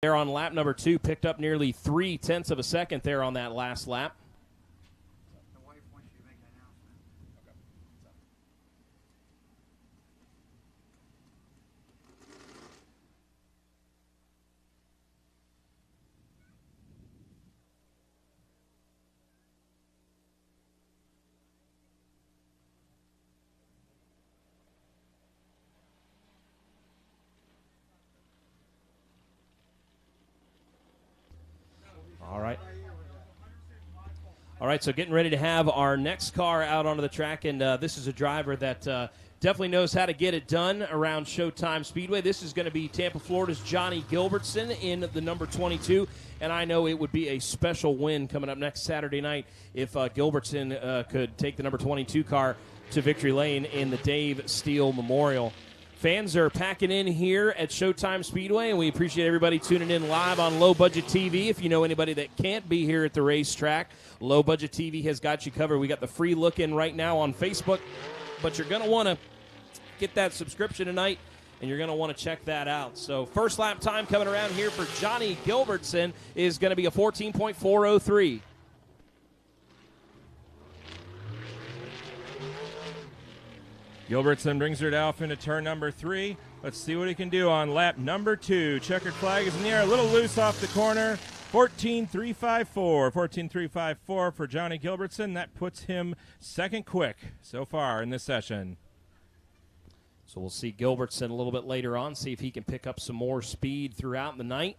there on lap number 2, picked up nearly 0.3 of a second there on that last lap. All right, so getting ready to have our next car out onto the track, and this is a driver that definitely knows how to get it done around Showtime Speedway. This is going to be Tampa, Florida's Johnny Gilbertson in the number 22, and I know it would be a special win coming up next Saturday night if Gilbertson could take the number 22 car to victory lane in the Dave Steele Memorial. Fans are packing in here at Showtime Speedway, and we appreciate everybody tuning in live on Low Budget TV. If you know anybody that can't be here at the racetrack, Low Budget TV has got you covered. We got the free look in right now on Facebook, but you're going to want to get that subscription tonight, and you're going to want to check that out. So first lap time coming around here for Johnny Gilbertson is going to be a 14.403. Gilbertson brings her off into turn number 3. Let's see what he can do on lap number 2. Checkered flag is in the air, a little loose off the corner. 14.354. 14.354 for Johnny Gilbertson. That puts him second quick so far in this session. So we'll see Gilbertson a little bit later on, see if he can pick up some more speed throughout the night.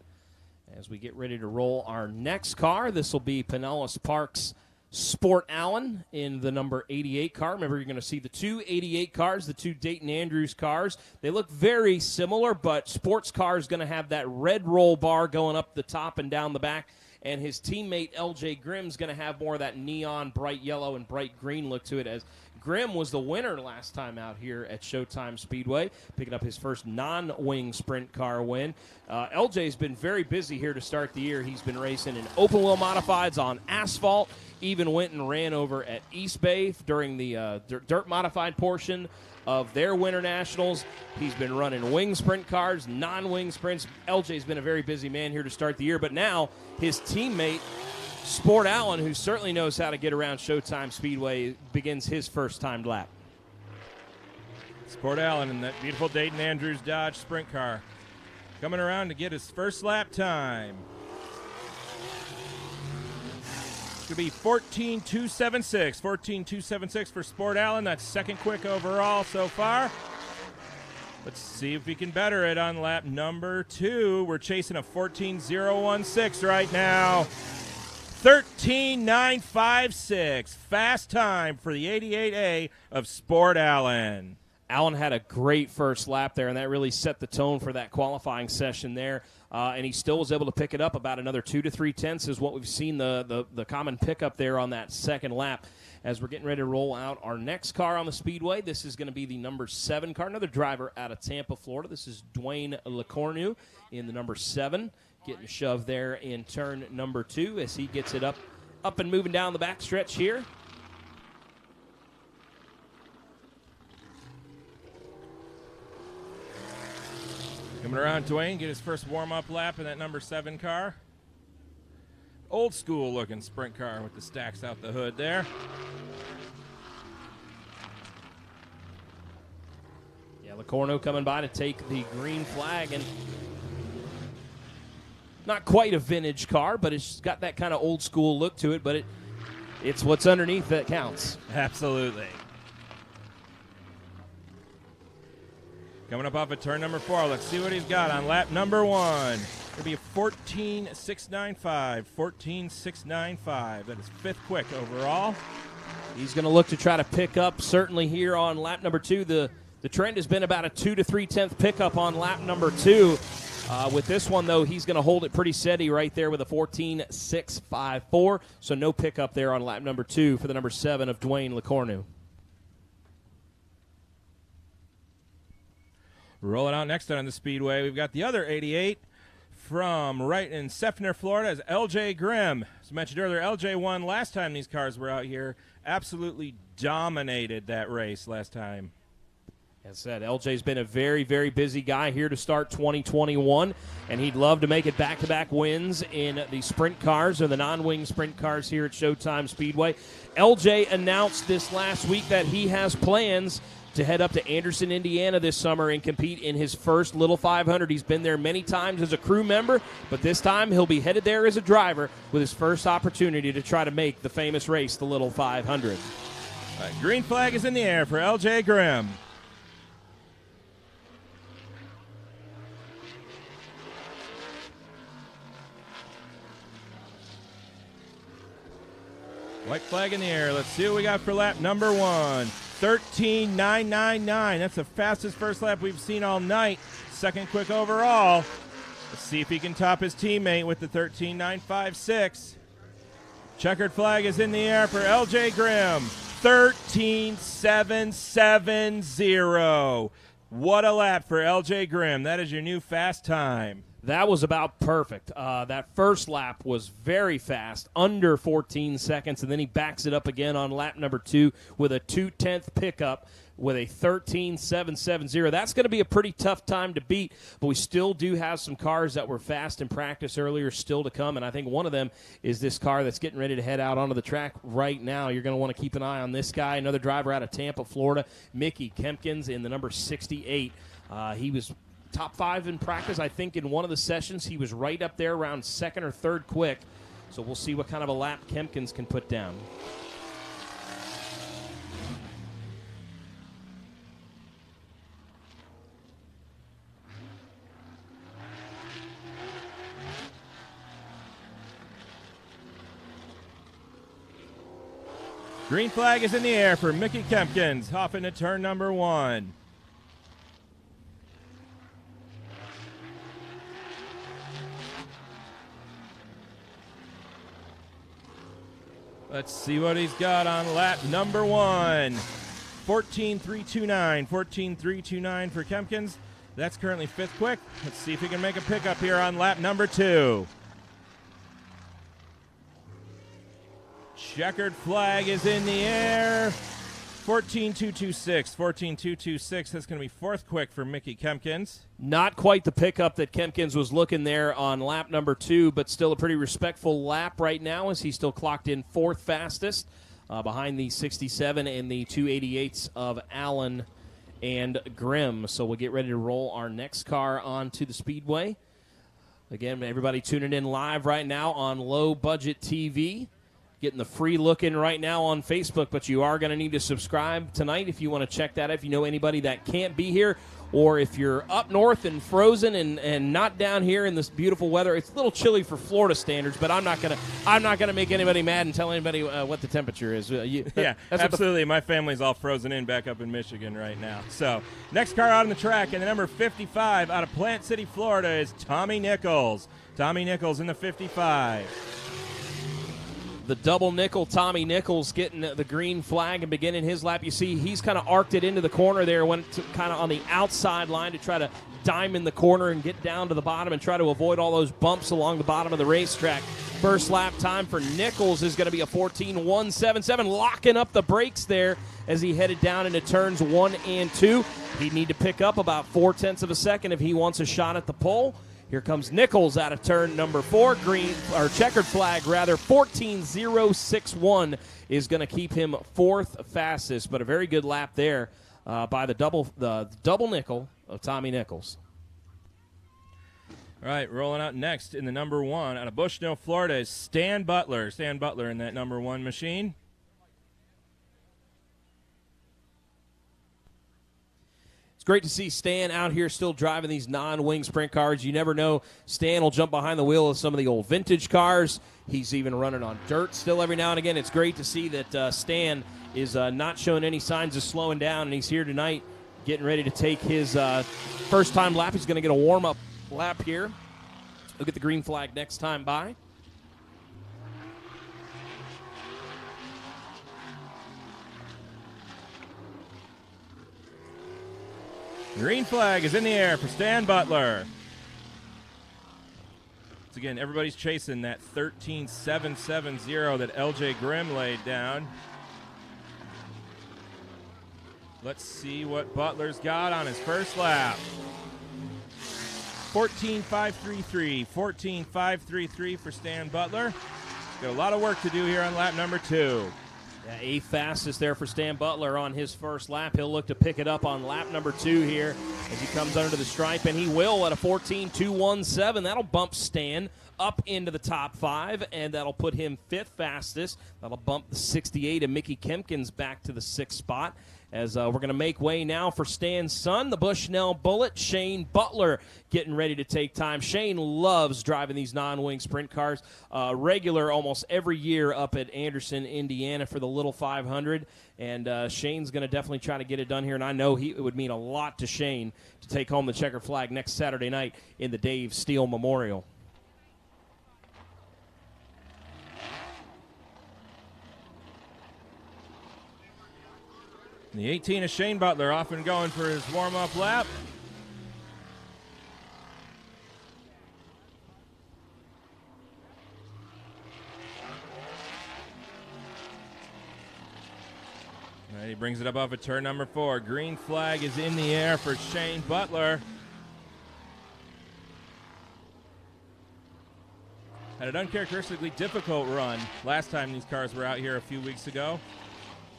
As we get ready to roll our next car, this will be Pinellas Park's Sport Allen in the number 88 car. Remember, you're going to see the two 88 cars, the two Dayton Andrews cars. They look very similar, but Sport's car is going to have that red roll bar going up the top and down the back, and his teammate LJ Grimm is going to have more of that neon bright yellow and bright green look to it, as Grimm was the winner last time out here at Showtime Speedway, picking up his first non-wing sprint car win. LJ's been very busy here to start the year. He's been racing in open-wheel modifieds on asphalt, even went and ran over at East Bay during the dirt modified portion of their Winter Nationals. He's been running wing sprint cars, non-wing sprints. LJ's been a very busy man here to start the year, but now his teammate, Sport Allen, who certainly knows how to get around Showtime Speedway, begins his first timed lap. Sport Allen in that beautiful Dayton Andrews Dodge sprint car, coming around to get his first lap time. It's going to be 14.276. 14.276 for Sport Allen. That's second quick overall so far. Let's see if we can better it on lap number 2. We're chasing a 14.016 right now. 13.956. Fast time for the 88A of Sport Allen. Allen had a great first lap there, and that really set the tone for that qualifying session there. And he still was able to pick it up about another 2 to 3 tenths is what we've seen the common pickup there on that second lap. As we're getting ready to roll out our next car on the Speedway, this is going to be the number 7 car, another driver out of Tampa, Florida. This is Dwayne Licornu in the number 7. Getting shoved there in turn number 2 as he gets it up and moving down the back stretch here. Coming around, Dwayne, get his first warm-up lap in that number 7 car. Old school looking sprint car with the stacks out the hood there. Yeah, Licornu coming by to take the green flag, and not quite a vintage car, but it's got that kind of old school look to it, but it's what's underneath that counts. Absolutely. Coming up off of turn number 4, let's see what he's got on lap number 1. It'll be a 14.695. 14.695. That is 5th quick overall. He's going to look to try to pick up, certainly here on lap number 2. The trend has been about a 2 to 3 tenth pickup on lap number 2. With this one, though, he's going to hold it pretty steady right there with a 14.654. So no pickup there on lap number 2 for the number 7 of Dwayne Licornu. Rolling out next on the Speedway, we've got the other 88 from right in Seffner, Florida, is LJ Grimm. As mentioned earlier, LJ won last time these cars were out here. Absolutely dominated that race last time. As said, LJ's been a very, very busy guy here to start 2021, and he'd love to make it back-to-back wins in the sprint cars or the non-wing sprint cars here at Showtime Speedway. LJ announced this last week that he has plans to head up to Anderson, Indiana this summer and compete in his first Little 500. He's been there many times as a crew member, but this time he'll be headed there as a driver with his first opportunity to try to make the famous race, the Little 500. Right, green flag is in the air for LJ Grimm. White flag in the air. Let's see what we got for lap number 1. 13.999. That's the fastest first lap we've seen all night. Second quick overall. Let's see if he can top his teammate with the 13.956. Checkered flag is in the air for LJ Grimm. 13.770. What a lap for LJ Grimm. That is your new fast time. That was about perfect. That first lap was very fast, under 14 seconds, and then he backs it up again on lap number 2 with a 2/10 pickup with a 13.770. That's going to be a pretty tough time to beat, but we still do have some cars that were fast in practice earlier still to come, and I think one of them is this car that's getting ready to head out onto the track right now. You're going to want to keep an eye on this guy, another driver out of Tampa, Florida, Mickey Kempkins in the number 68. He was top 5 in practice. I think in one of the sessions he was right up there around second or third quick. So we'll see what kind of a lap Kempkins can put down. Green flag is in the air for Mickey Kempkins, off into turn number 1. Let's see what he's got on lap number 1. 14.329. 14.329 for Kempkins. That's currently 5th quick. Let's see if he can make a pickup here on lap number 2. Checkered flag is in the air. 14.226. 14.226. That's going to be 4th quick for Mickey Kempkins. Not quite the pickup that Kempkins was looking there on lap number 2, but still a pretty respectful lap right now as he still clocked in 4th fastest behind the 67 and the 288s of Allen and Grimm. So we'll get ready to roll our next car onto the Speedway. Again, everybody tuning in live right now on Low Budget TV. Getting the free look in right now on Facebook, but you are going to need to subscribe tonight if you want to check that out. If you know anybody that can't be here, or if you're up north and frozen and not down here in this beautiful weather, it's a little chilly for Florida standards. But I'm not gonna make anybody mad and tell anybody what the temperature is. Yeah, absolutely. My family's all frozen in back up in Michigan right now. So next car out on the track, and the number 55 out of Plant City, Florida, is Tommy Nichols. Tommy Nichols in the 55. The double nickel, Tommy Nichols getting the green flag and beginning his lap. You see he's kind of arced it into the corner there, went kind of on the outside line to try to diamond the corner and get down to the bottom and try to avoid all those bumps along the bottom of the racetrack. First lap time for Nichols is going to be a 14.177, locking up the brakes there as he headed down into turns 1 and 2. He'd need to pick up about 0.4 of a second if he wants a shot at the pole. Here comes Nichols out of turn number 4. Green or checkered flag rather. 14.061 is going to keep him 4th fastest, but a very good lap there by the double nickel of Tommy Nichols. All right, rolling out next in the number 1 out of Bushnell, Florida is Stan Butler. Stan Butler in that number 1 machine. Great to see Stan out here still driving these non-wing sprint cars. You never know. Stan will jump behind the wheel of some of the old vintage cars. He's even running on dirt still every now and again. It's great to see that Stan is not showing any signs of slowing down, and he's here tonight getting ready to take his first-time lap. He's going to get a warm-up lap here. Look at the green flag next time by. Green flag is in the air for Stan Butler. Once again, everybody's chasing that 13.770 that LJ Grimm laid down. Let's see what Butler's got on his first lap. 14.533. 14.533 for Stan Butler. Got a lot of work to do here on lap number 2. Yeah, 8th fastest there for Stan Butler on his first lap. He'll look to pick it up on lap number 2 here as he comes under the stripe, and he will at a 14.217. That'll bump Stan up into the top 5, and that'll put him 5th fastest. That'll bump the 68 of Mickey Kempkins back to the 6th spot. As we're going to make way now for Stan's son, the Bushnell Bullet, Shane Butler, getting ready to take time. Shane loves driving these non-wing sprint cars, regular almost every year up at Anderson, Indiana for the Little 500, and Shane's going to definitely try to get it done here, and I know it would mean a lot to Shane to take home the checker flag next Saturday night in the Dave Steele Memorial. The 18 of Shane Butler off and going for his warm-up lap. And he brings it up off of turn number 4. Green flag is in the air for Shane Butler. Had an uncharacteristically difficult run last time these cars were out here a few weeks ago.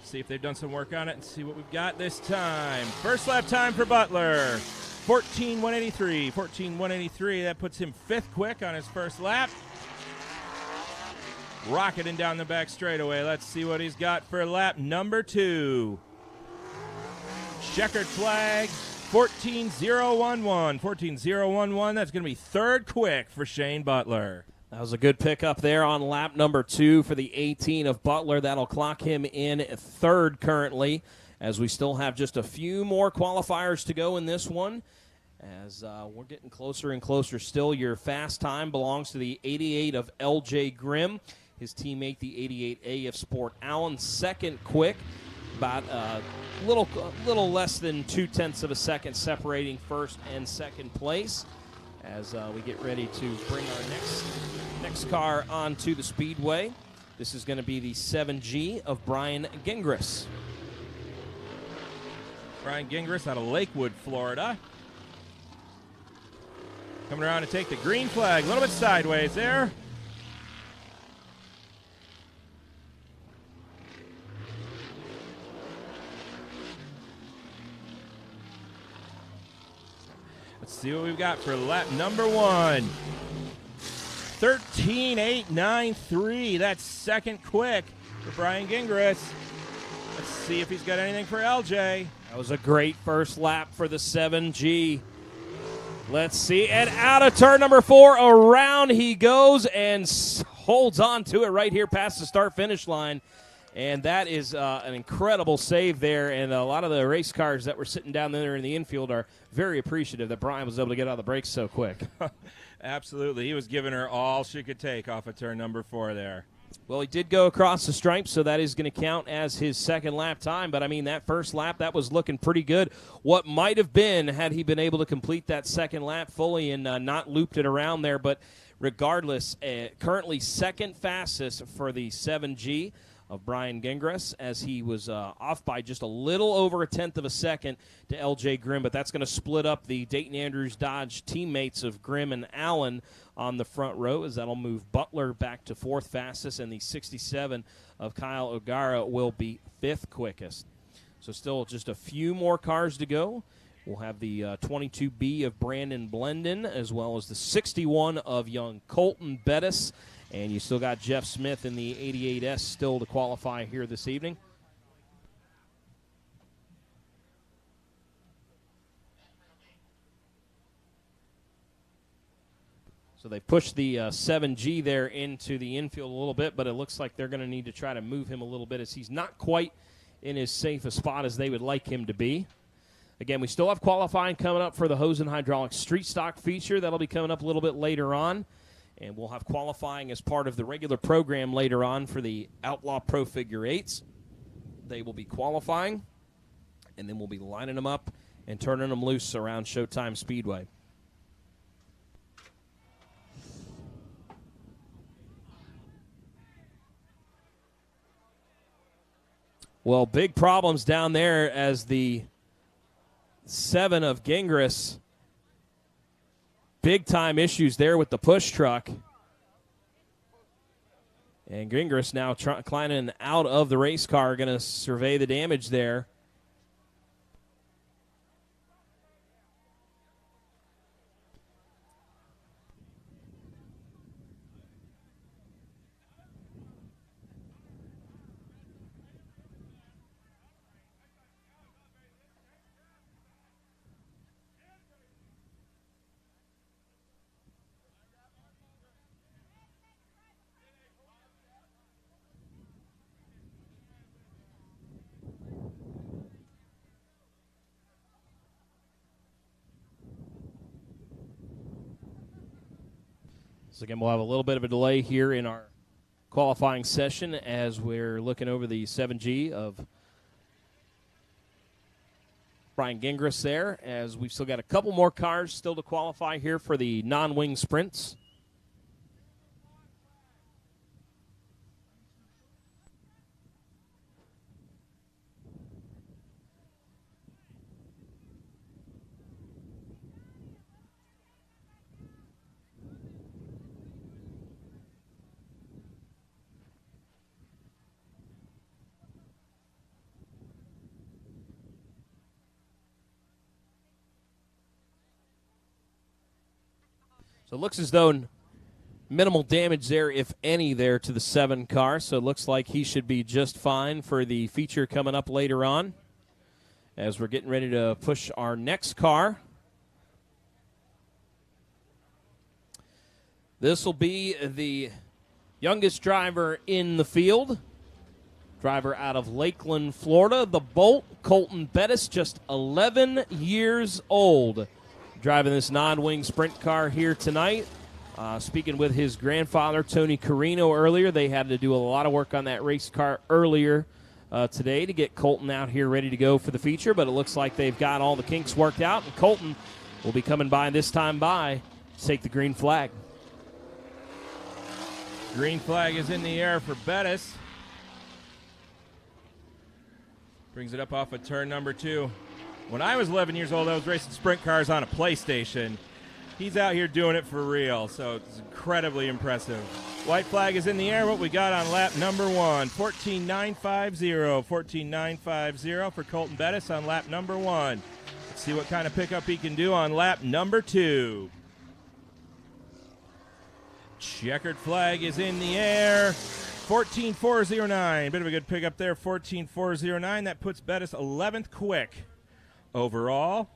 See if they've done some work on it and see what we've got this time. First lap time for Butler, 14.183. 14.183, that puts him 5th quick on his first lap. Rocketing down the back straightaway. Let's see what he's got for lap number 2. Checkered flag, 14.011. 14.011, that's going to be 3rd quick for Shane Butler. That was a good pickup there on lap number 2 for the 18 of Butler. That'll clock him in 3rd currently, as we still have just a few more qualifiers to go in this one. As we're getting closer and closer still, your fast time belongs to the 88 of L.J. Grimm, his teammate, the 88A of Sport Allen. 2nd quick, about a little less than 0.2 of a second separating 1st and 2nd place. As we get ready to bring our next car onto the Speedway. This is going to be the 7G of Brian Gingras. Brian Gingras out of Lakewood, Florida. Coming around to take the green flag. A little bit sideways there. Let's see what we've got for lap number 1. 13.893. That's 2nd quick for Brian Gingras. Let's see if he's got anything for LJ. That was a great first lap for the 7G. Let's see. And out of turn number 4, around he goes and holds on to it right here past the start-finish line. And that is an incredible save there, and a lot of the race cars that were sitting down there in the infield are very appreciative that Brian was able to get out of the brakes so quick. Absolutely. He was giving her all she could take off of turn number 4 there. Well, he did go across the stripe, so that is going to count as his 2nd lap time. But, I mean, that first lap, that was looking pretty good. What might have been had he been able to complete that 2nd lap fully and not looped it around there. But regardless, currently 2nd fastest for the 7G of Brian Gingras, as he was off by just a little over 1/10 of a second to L.J. Grimm, but that's going to split up the Dayton Andrews Dodge teammates of Grimm and Allen on the front row, as that'll move Butler back to 4th fastest, and the 67 of Kyle O'Gara will be 5th quickest. So still just a few more cars to go. We'll have the 22B of Brandon Blenden, as well as the 61 of young Colton Bettis. And you still got Jeff Smith in the 88S still to qualify here this evening. So they pushed the 7G there into the infield a little bit, but it looks like they're going to need to try to move him a little bit, as he's not quite in as safe a spot as they would like him to be. Again, we still have qualifying coming up for the Hose and Hydraulics Street Stock feature. That'll be coming up a little bit later on. And we'll have qualifying as part of the regular program later on for the Outlaw Pro Figure 8s. They will be qualifying, and then we'll be lining them up and turning them loose around Showtime Speedway. Well, big problems down there as the 7 of Gingras. Big-time issues there with the push truck. And Gingras now climbing out of the race car, going to survey the damage there. So again, we'll have a little bit of a delay here in our qualifying session as we're looking over the 7G of Brian Gingras there, as we've still got a couple more cars still to qualify here for the non-wing sprints. So it looks as though minimal damage there, if any, there to the 7 car. So it looks like he should be just fine for the feature coming up later on as we're getting ready to push our next car. This will be the youngest driver in the field. Driver out of Lakeland, Florida. The Bolt, Colton Bettis, just 11 years old. Driving this non-wing sprint car here tonight. Speaking with his grandfather, Tony Carino, earlier. They had to do a lot of work on that race car earlier today to get Colton out here ready to go for the feature, but it looks like they've got all the kinks worked out, and Colton will be coming by this time to take the green flag. Green flag is in the air for Bettis. Brings it up off of turn number 2. When I was 11 years old, I was racing sprint cars on a PlayStation. He's out here doing it for real, so it's incredibly impressive. White flag is in the air. What we got on lap number 1, 14.950. 14.950 for Colton Bettis on lap number 1. Let's see what kind of pickup he can do on lap number 2. Checkered flag is in the air. 14.409. Bit of a good pickup there, 14.409. That puts Bettis 11th quick overall.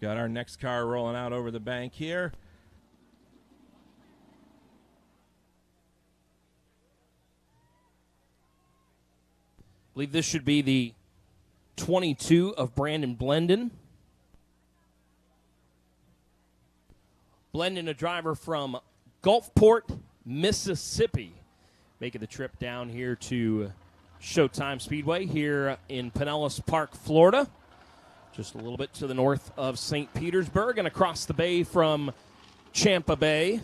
Got our next car rolling out over the bank here. I believe this should be the 22 of Blenden. Blenden, a driver from Gulfport, Mississippi, making the trip down here to Showtime Speedway here in Pinellas Park, Florida. Just a little bit to the north of St. Petersburg and across the bay from Champa Bay.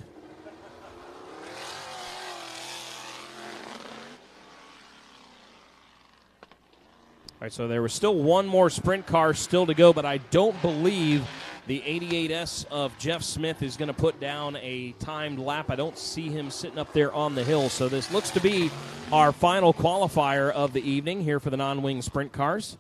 All right, so there was still one more sprint car still to go, but I don't believe the 88S of Jeff Smith is going to put down a timed lap. I don't see him sitting up there on the hill. So this looks to be our final qualifier of the evening here for the non-wing sprint cars.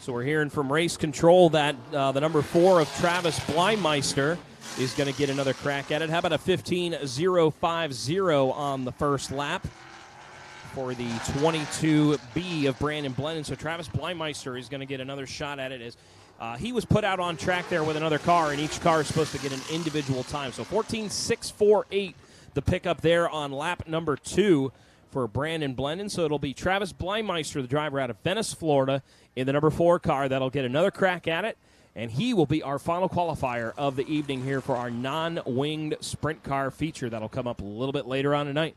So we're hearing from race control that the number 4 of Travis Blymester is going to get another crack at it. How about a 15.050 on the first lap for the 22B of Blenden. So Travis Blymester is going to get another shot at it as he was put out on track there with another car, and each car is supposed to get an individual time. So 14.648 the pickup there on lap number 2 for Blenden. So it'll be Travis Blymester, the driver out of Venice, Florida, in the number 4 car. That'll get another crack at it, and he will be our final qualifier of the evening here for our non-winged sprint car feature. That'll come up a little bit later on tonight.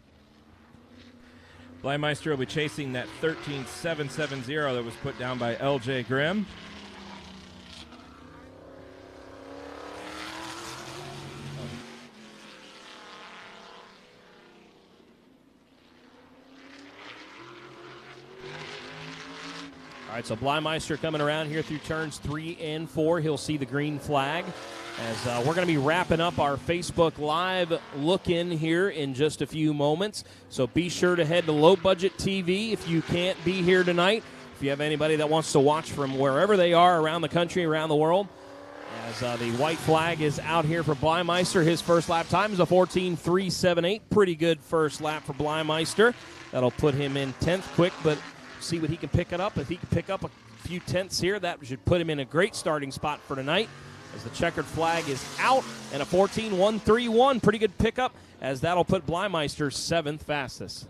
Blymester will be chasing that 13.770 that was put down by LJ Grimm. All right, so Blymester coming around here through turns 3 and 4. He'll see the green flag as we're going to be wrapping up our Facebook Live look-in here in just a few moments. So be sure to head to Low Budget TV if you can't be here tonight. If you have anybody that wants to watch from wherever they are around the country, around the world, as the white flag is out here for Blymester. His first lap time is a 14.378. Pretty good first lap for Blymester. That'll put him in 10th quick, but see what he can pick it up. If he can pick up a few tenths here, that should put him in a great starting spot for tonight, as the checkered flag is out, and a 14.131. Pretty good pickup, as that'll put Blymester 7th fastest.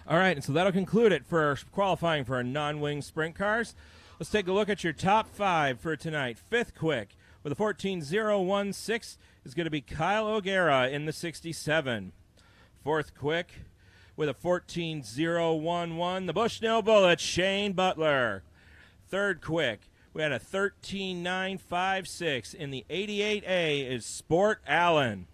All right, and so that'll conclude it for our qualifying for our non-wing sprint cars. Let's take a look at your top 5 for tonight. 5th quick with a 14.016 is going to be Kyle O'Gara in the 67. 4th quick with a 14.011, the Bushnell Bullet, Shane Butler. 3rd quick, we had a 13.956 in the 88A is Sport Allen.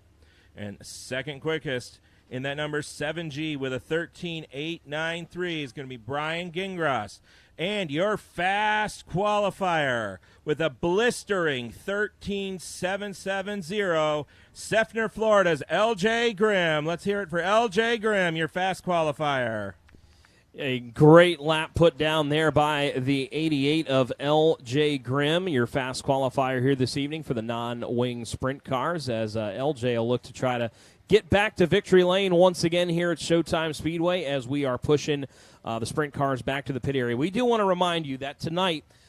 And second quickest in that number 7G with a 13.893 is going to be Brian Gingras. And your fast qualifier with a blistering 13.770, Seffner, Florida's LJ Grimm. Let's hear it for LJ Grimm, your fast qualifier. A great lap put down there by the 88 of LJ Grimm, your fast qualifier here this evening for the non-wing sprint cars, as LJ will look to try to get back to victory lane once again here at Showtime Speedway as we are pushing the sprint cars back to the pit area. We do want to remind you that tonight